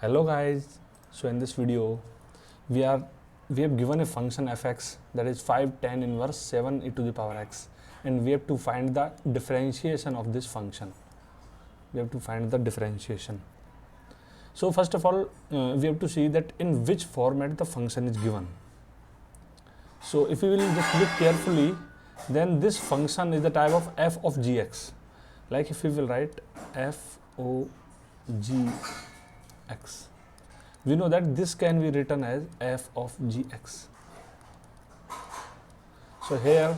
Hello guys, so in this video we have given a function fx that is 5 tan inverse 7 e to the power x, and we have to find the differentiation of this function. So first of all we have to see that in which format the function is given. So if we will just look carefully, then this function is the type of f of gx. Like if we will write f o g x, we know that this can be written as f of gx. So here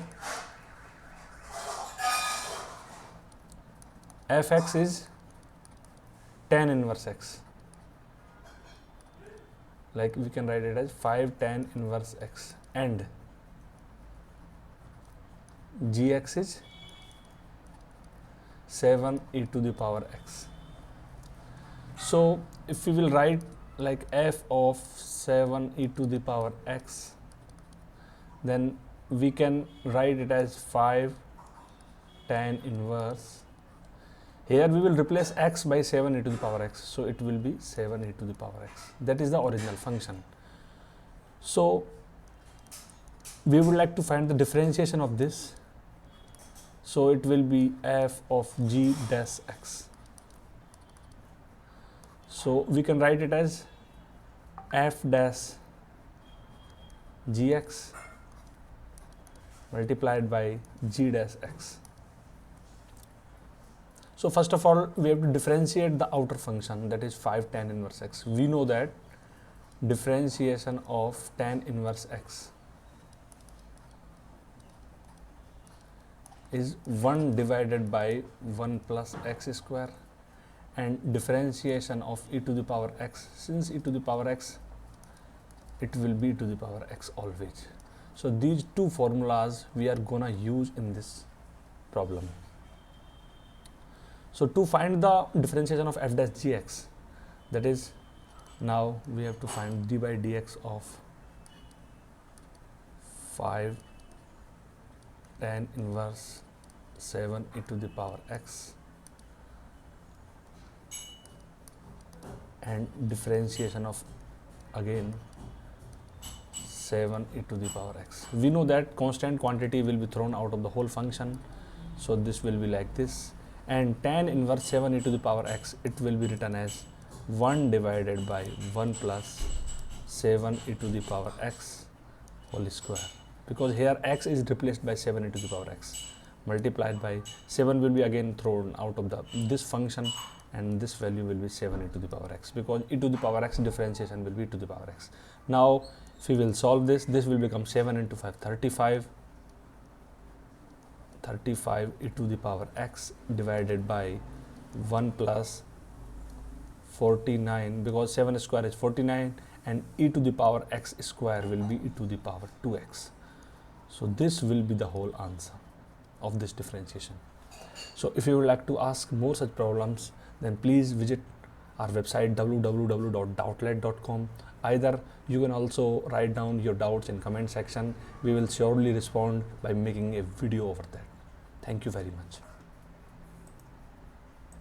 fx is tan inverse x, like we can write it as 5 tan inverse x, and gx is 7 e to the power x. So if we will write like f of 7 e to the power x, then we can write it as 5 tan inverse. Here we will replace x by 7 e to the power x, so it will be 7 e to the power x. That is the original function. So we would like to find the differentiation of this, so it will be f of g dash x. So we can write it as f dash gx multiplied by g dash x. So first of all we have to differentiate the outer function, that is 5 tan inverse x. We know that differentiation of tan inverse x is 1 divided by 1 plus x square, and differentiation of e to the power x, since e to the power x, it will be e to the power x always. So these two formulas we are gonna use in this problem. So to find the differentiation of f dash gx, that is, now we have to find d by dx of 5 tan inverse 7 e to the power x and differentiation of again 7 e to the power x. We know that constant quantity will be thrown out of the whole function, so this will be like this, and tan inverse 7 e to the power x, it will be written as 1 divided by 1 plus 7 e to the power x whole square, because here x is replaced by 7 e to the power x, multiplied by 7 will be again thrown out of this function, and this value will be 7 e to the power x, because e to the power x differentiation will be e to the power x. Now if we will solve this, this will become 7 into 5, 35 e to the power x divided by 1 plus 49, because 7 square is 49, and e to the power x square will be e to the power 2x. So this will be the whole answer of this differentiation. So if you would like to ask more such problems, then please visit our website www.doubtlet.com. Either you can also write down your doubts in comment section. We will surely respond by making a video over that. Thank you very much.